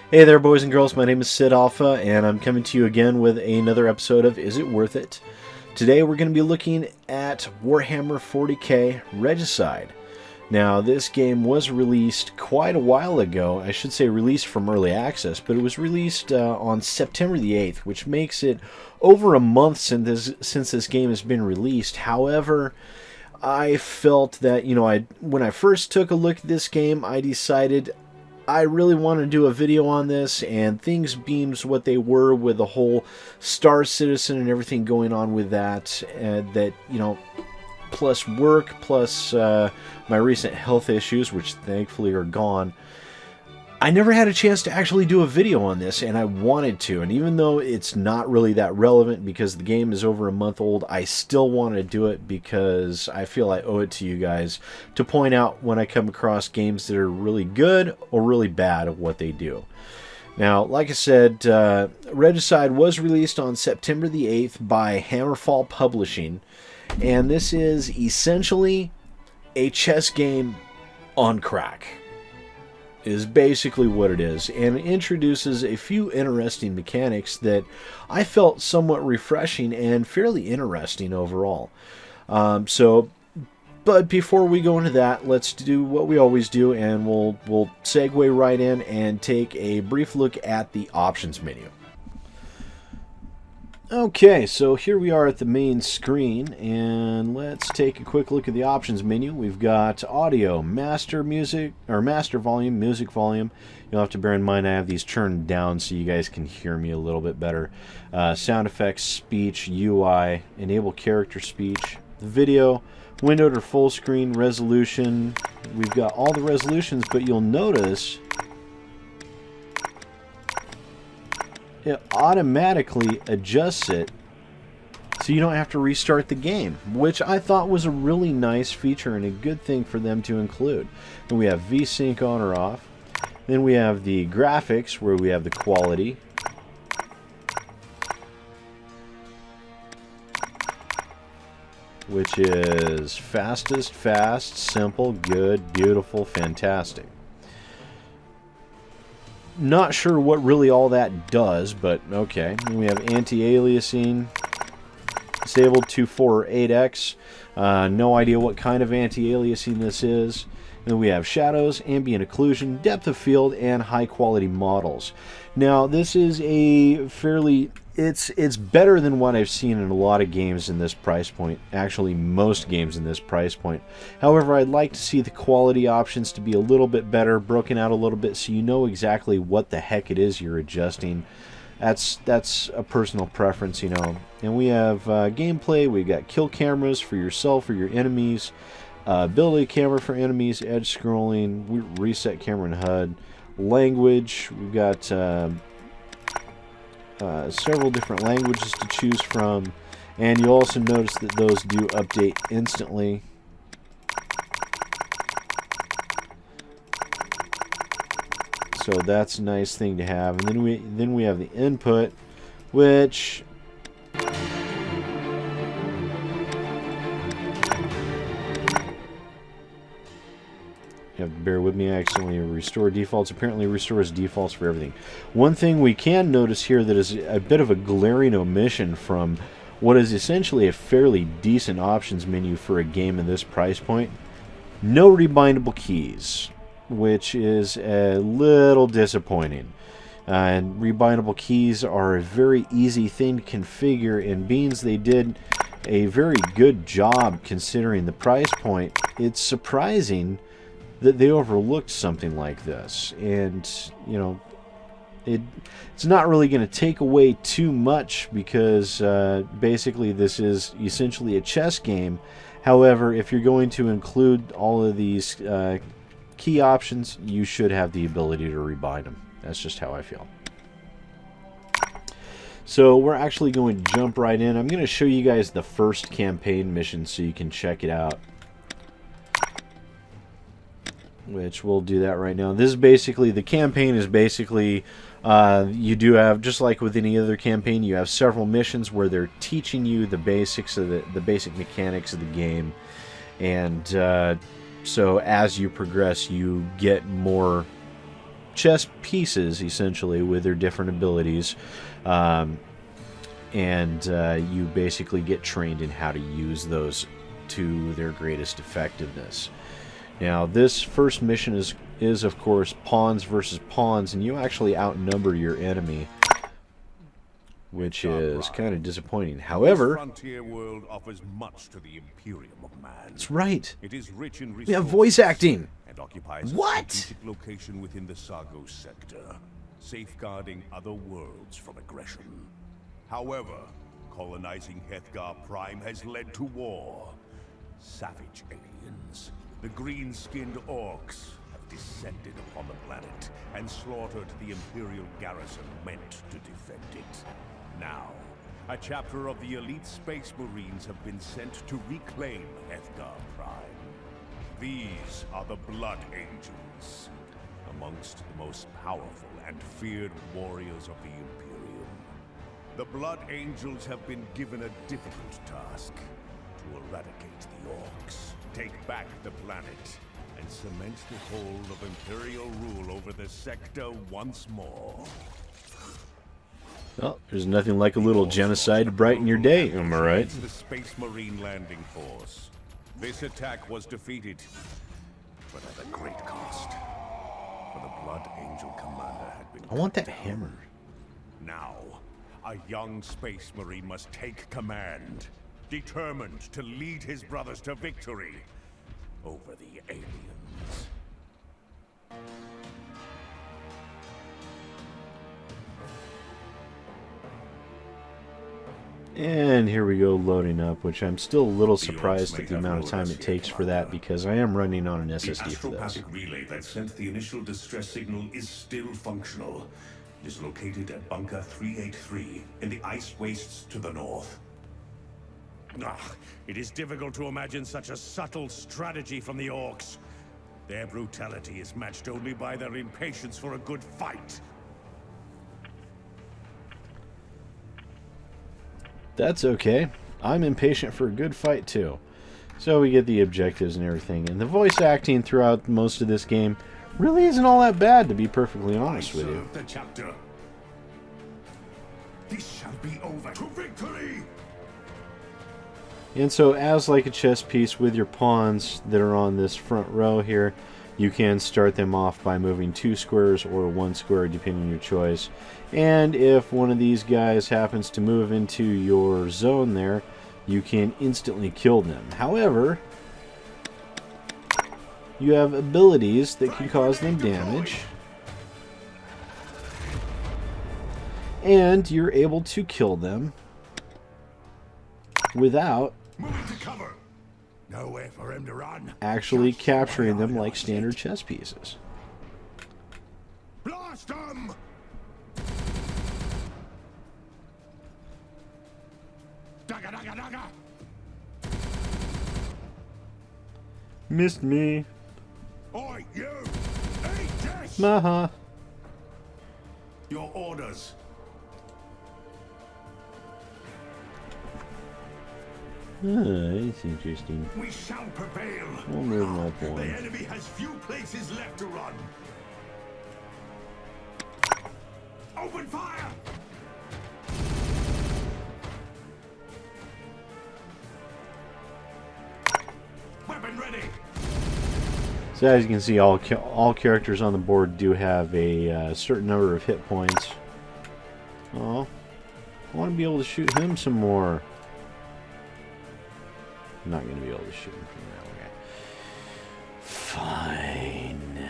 Hey there, boys and girls. My name is SidAlpha, and I'm coming to you again with another episode of Is It Worth It? Today we're going to be looking at Warhammer 40k Regicide. Now, this game was released quite a while ago. I should say released from early access, but it was released on September the 8th, which makes it over a month since this game has been released. However, I felt that, when I first took a look at this game, I decided I really want to do a video on this, and things being what they were with the whole Star Citizen and everything going on with that, plus work, plus my recent health issues, which thankfully are gone. I never had a chance to actually do a video on this, and I wanted to. And even though it's not really that relevant because the game is over a month old, I still want to do it because I feel I owe it to you guys to point out when I come across games that are really good or really bad at what they do. Now, like I said, Regicide was released on September the 8th by Hammerfall Publishing, and this is essentially a chess game on crack. Is basically what it is, and it introduces a few interesting mechanics that I felt somewhat refreshing and fairly interesting overall. But before we go into that, let's do what we always do, and we'll segue right in and take a brief look at the options menu. Okay, so here we are at the main screen, and let's take a quick look at the options menu. We've got audio, master music, or master volume, music volume. You'll have to bear in mind I have these turned down so you guys can hear me a little bit better. Sound effects, speech, UI, enable character speech, video, windowed or full screen, resolution. We've got all the resolutions, but you'll notice it automatically adjusts it so you don't have to restart the game, which I thought was a really nice feature and a good thing for them to include. Then we have VSync on or off. Then we have the graphics, where we have the quality. Which is fastest, fast, simple, good, beautiful, fantastic. Not sure what really all that does, but okay. We have anti-aliasing, disabled 2.4 or 8x. No idea what kind of anti-aliasing this is. And then we have shadows, ambient occlusion, depth of field, and high-quality models. Now, this is a fairly... It's better than what I've seen in a lot of games in this price point. Actually, most games in this price point. However, I'd like to see the quality options to be a little bit better, broken out a little bit, so you know exactly what the heck it is you're adjusting. That's a personal preference, And we have gameplay. We've got kill cameras for yourself or your enemies, ability camera for enemies, edge scrolling, reset camera and HUD, language. We've got several different languages to choose from, and you'll also notice that those do update instantly. So that's a nice thing to have. And then we have the input, which you have to bear with me. I accidentally restore defaults. Apparently restores defaults for everything. One thing we can notice here that is a bit of a glaring omission from what is essentially a fairly decent options menu for a game in this price point: no rebindable keys, which is a little disappointing. And rebindable keys are a very easy thing to configure, and beans they did a very good job considering the price point. It's surprising that they overlooked something like this, and it's not really going to take away too much because basically this is essentially a chess game. However, if you're going to include all of these key options, you should have the ability to rebind them. That's just how I feel. So we're actually going to jump right in. I'm going to show you guys the first campaign mission so you can check it out, which we'll do that right now. This is basically, the campaign is basically, you do have, just like with any other campaign, you have several missions where they're teaching you the basics of the basic mechanics of the game, and so as you progress, you get more chess pieces, essentially, with their different abilities. And you basically get trained in how to use those to their greatest effectiveness. Now, this first mission is of course pawns versus pawns, and you actually outnumber your enemy, which is kind of disappointing. However, this frontier world offers much to the Imperium of Man. that's right. It is rich in resources. We have voice acting. And occupies What? a strategic location within the Sargo sector, safeguarding other worlds from aggression. However, colonizing Hethgar Prime has led to war. Savage aliens, the green-skinned orcs, have descended upon the planet and slaughtered the Imperial garrison meant to defend it. Now, a chapter of the elite Space Marines have been sent to reclaim Hethgar Prime. These are the Blood Angels, amongst the most powerful and feared warriors of the Imperium. The Blood Angels have been given a difficult task: to eradicate the orcs, take back the planet, and cement the hold of Imperial rule over the sector once more. Well, there's nothing like a little genocide to brighten your day, am I right? The Space Marine landing force. This attack was defeated, but at a great cost. For the Blood Angel commander had been... I want that hammer. Now, a young Space Marine must take command, determined to lead his brothers to victory over the aliens. And here we go, loading up, which I'm still a little surprised at the amount of time it takes for that, because I am running on an SSD for this. The astropathic relay that sent the initial distress signal is still functional. It is located at Bunker 383 in the ice wastes to the north. It is difficult to imagine such a subtle strategy from the orcs. Their brutality is matched only by their impatience for a good fight. That's okay. I'm impatient for a good fight too. So we get the objectives and everything, and the voice acting throughout most of this game really isn't all that bad, to be perfectly honest with you. The chapter. This shall be over to victory. And so, as like a chess piece with your pawns that are on this front row here, you can start them off by moving 2 squares or 1 square, depending on your choice. And if one of these guys happens to move into your zone there, you can instantly kill them. However, you have abilities that can cause them damage. And you're able to kill them without Nowhere for him to run. actually capturing them like standard chess pieces. Blast him! Dagga, dagga, dagga. Missed me. Oi, you! Hey, Jess! Maha. Your orders. That's interesting. We shall prevail. We'll move them up The one. enemy has few places left to run. Open fire! Weapon ready. So as you can see, all characters on the board do have a certain number of hit points. Oh, I want to be able to shoot him some more. I'm not going to be able to shoot him from that way. Fine.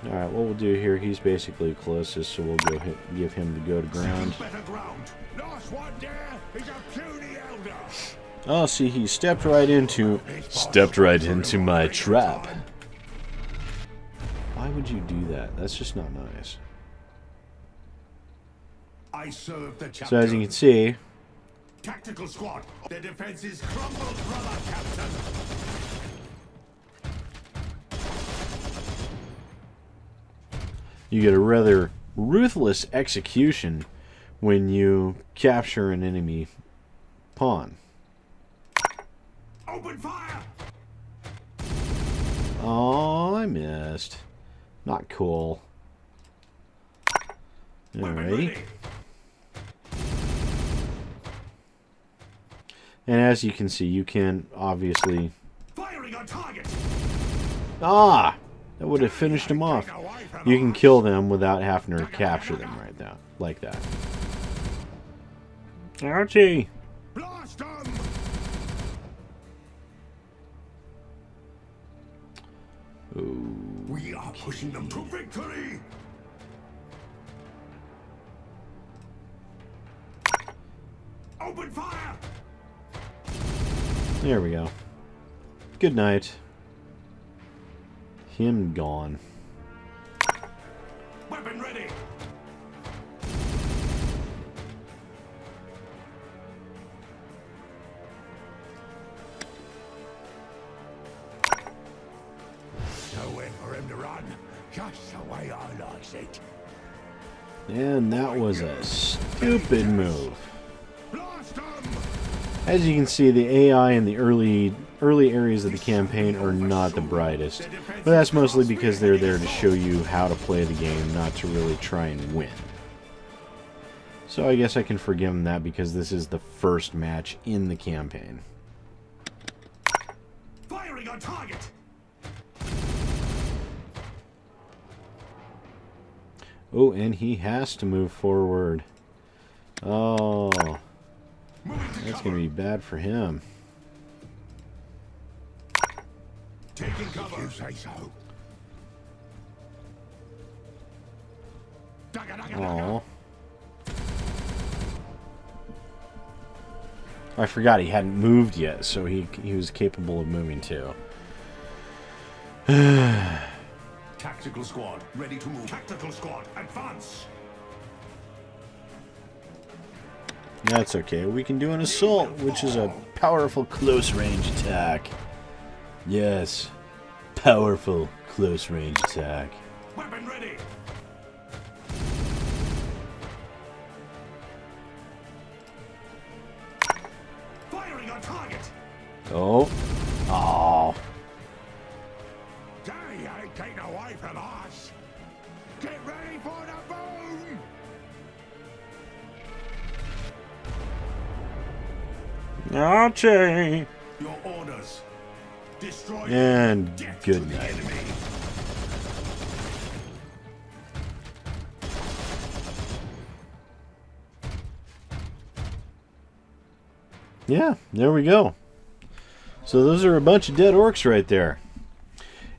Alright, what we'll do here, he's basically closest, so we'll go give him the go to ground. Better ground. Nice one there. He's a puny elder. Oh, see, he stepped right into my trap. Why would you do that? That's just not nice. I serve the chapter. So as you can see, Tactical squad. The defenses crumble, brother captain. you get a rather ruthless execution when you capture an enemy pawn. Open fire! Oh, I missed. Not cool. Alrighty. And as you can see, you can obviously... Firing on target. Ah! That would have finished him off. You can kill them without having to capture them right now. Like that. Ouchie! Blast them. Ooh. We are pushing them to victory. Open fire. There we go. Good night. Him gone. Weapon ready. No way for him to run. Just the way I like it. And that was a stupid move. Blast them. As you can see, the AI in the early areas of the campaign are not the brightest. But that's mostly because they're there to show you how to play the game, not to really try and win. So I guess I can forgive them that because this is the first match in the campaign. Firing on target. Oh, and he has to move forward. Oh, that's going to be bad for him. Taking cover. You say so. Oh. I forgot he hadn't moved yet, so he was capable of moving too. Tactical squad, ready to move. Tactical squad, advance. That's okay. We can do an assault, which is a powerful close-range attack. Yes. Powerful close-range attack. Weapon ready. Firing on target. Oh. Oh. They ain't taking away from us. Get ready for the boom. Ouchie. Your orders. Destroy And death good to the night. enemy. Yeah, there we go. So those are a bunch of dead orcs right there.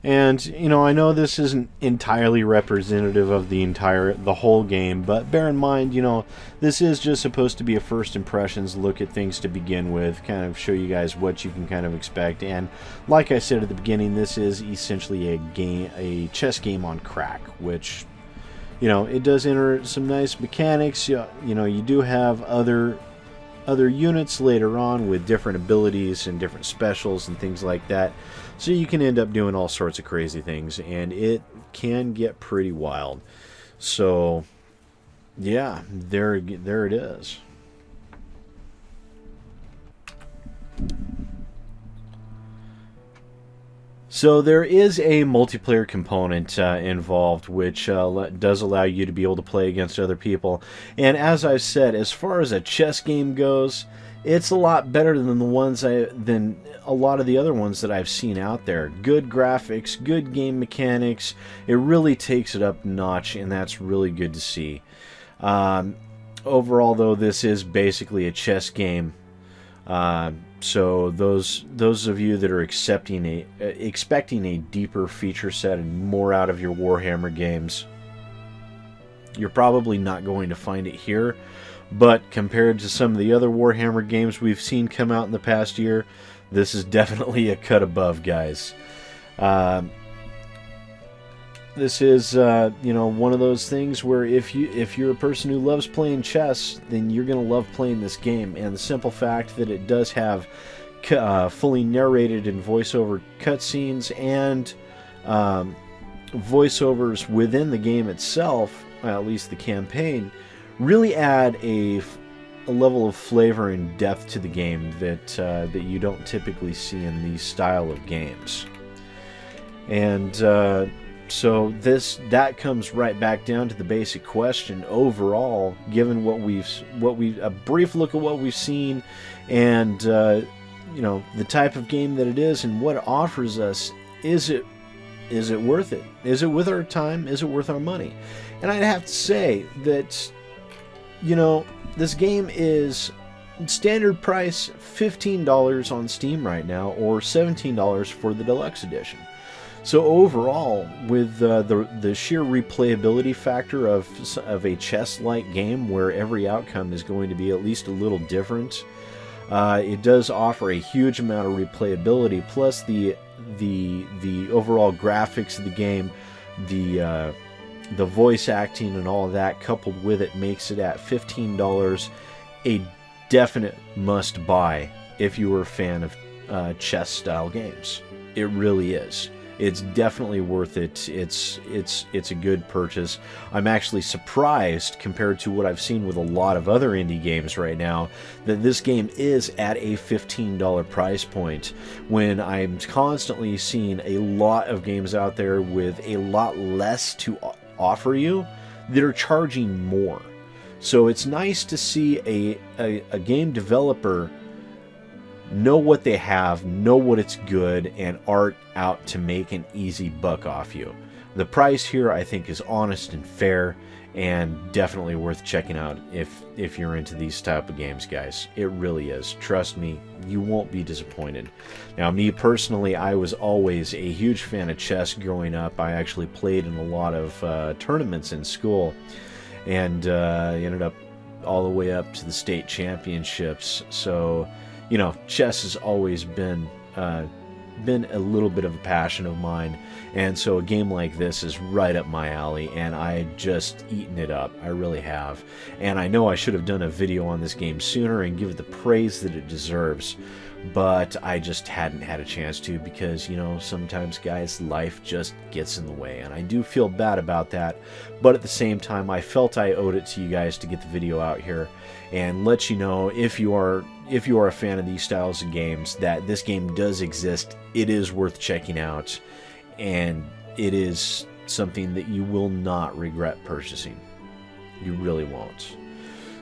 And, you know, I know this isn't entirely representative of the whole game, but bear in mind, you know, this is just supposed to be a first impressions look at things to begin with, kind of show you guys what you can kind of expect. And like I said at the beginning, this is essentially a chess game on crack, which, you know, it does enter some nice mechanics. You know, you do have other units later on with different abilities and different specials and things like that. So you can end up doing all sorts of crazy things, and it can get pretty wild. So, yeah, there it is. So there is a multiplayer component involved, which does allow you to be able to play against other people. And as I've said, as far as a chess game goes, it's a lot better than than a lot of the other ones that I've seen out there. Good graphics, good game mechanics. It really takes it up a notch, and that's really good to see. Overall, though, this is basically a chess game. So those of you that are expecting a deeper feature set and more out of your Warhammer games, you're probably not going to find it here. But compared to some of the other Warhammer games we've seen come out in the past year, this is definitely a cut above, guys. This is you know, one of those things where if you're a person who loves playing chess, then you're going to love playing this game. And the simple fact that it does have fully narrated and voiceover cutscenes and voiceovers within the game itself, at least the campaign, really add a level of flavor and depth to the game that you don't typically see in these style of games. And So that comes right back down to the basic question overall, given a brief look at what we've seen, and you know, the type of game that it is and what it offers us. Is it worth it? Is it worth our time? Is it worth our money? And I'd have to say that, you know, this game is standard price $15 on Steam right now, or $17 for the deluxe edition. So overall, with the sheer replayability factor of a chess-like game where every outcome is going to be at least a little different, it does offer a huge amount of replayability. Plus the overall graphics of the game, the voice acting and all of that coupled with it makes it at $15 a definite must-buy if you were a fan of chess-style games. It really is. It's definitely worth it. It's a good purchase. I'm actually surprised, compared to what I've seen with a lot of other indie games right now, that this game is at a $15 price point, when I'm constantly seeing a lot of games out there with a lot less to offer you that are charging more. So it's nice to see a game developer know what they have, know what it's good, and aren't out to make an easy buck off you. The price here, I think, is honest and fair, and definitely worth checking out if you're into these type of games, guys. It really is. Trust me, you won't be disappointed. Now, me personally, I was always a huge fan of chess growing up. I actually played in a lot of tournaments in school, and ended up all the way up to the state championships. So, you know, chess has always been a little bit of a passion of mine, and so a game like this is right up my alley, and I just eaten it up. I really have. And I know I should have done a video on this game sooner and give it the praise that it deserves, but I just hadn't had a chance to, because, you know, sometimes, guys, life just gets in the way, and I do feel bad about that. But at the same time, I felt I owed it to you guys to get the video out here and let you know, if you are a fan of these styles of games, that this game does exist. It is worth checking out, and it is something that you will not regret purchasing. You really won't.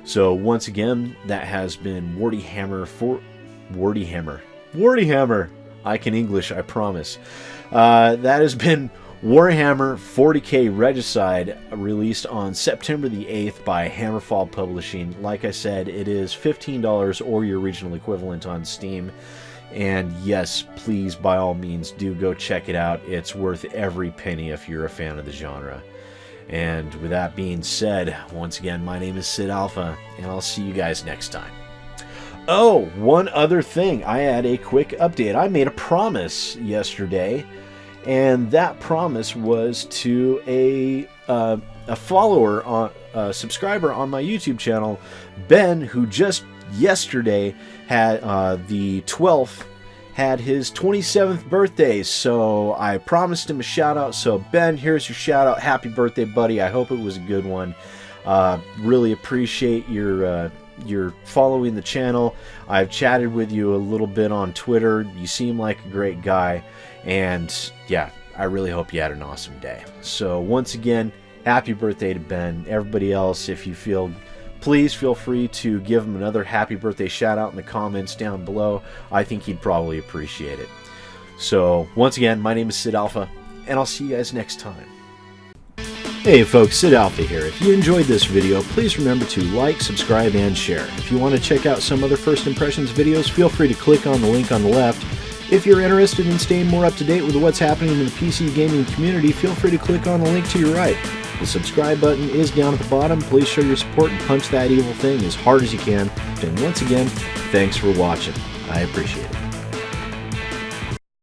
So once again, that has been Warhammer. I can English, I promise. That has been Warhammer 40k Regicide, released on September the 8th by Hammerfall Publishing. Like I said, it is $15 or your regional equivalent on Steam. And yes, please, by all means, do go check it out. It's worth every penny if you're a fan of the genre. And with that being said, once again, my name is SidAlpha, and I'll see you guys next time. Oh, one other thing. I had a quick update. I made a promise yesterday, and that promise was to a follower, a subscriber on my YouTube channel, Ben, who just yesterday had the 12th had his 27th birthday. So I promised him a shout out. So Ben, here's your shout out. Happy birthday, buddy. I hope it was a good one. Really appreciate your following the channel. I've chatted with you a little bit on Twitter. You seem like a great guy, and yeah, I really hope you had an awesome day. So once again, happy birthday to Ben. Everybody else, if you feel, please feel free to give him another happy birthday shout out in the comments down below. I think he'd probably appreciate it. So once again, my name is SidAlpha, and I'll see you guys next time. Hey folks, SidAlpha here. If you enjoyed this video, please remember to like, subscribe, and share. If you want to check out some other First Impressions videos, feel free to click on the link on the left. If you're interested in staying more up to date with what's happening in the PC gaming community, feel free to click on the link to your right. The subscribe button is down at the bottom. Please show your support and punch that evil thing as hard as you can. And once again, thanks for watching. I appreciate it.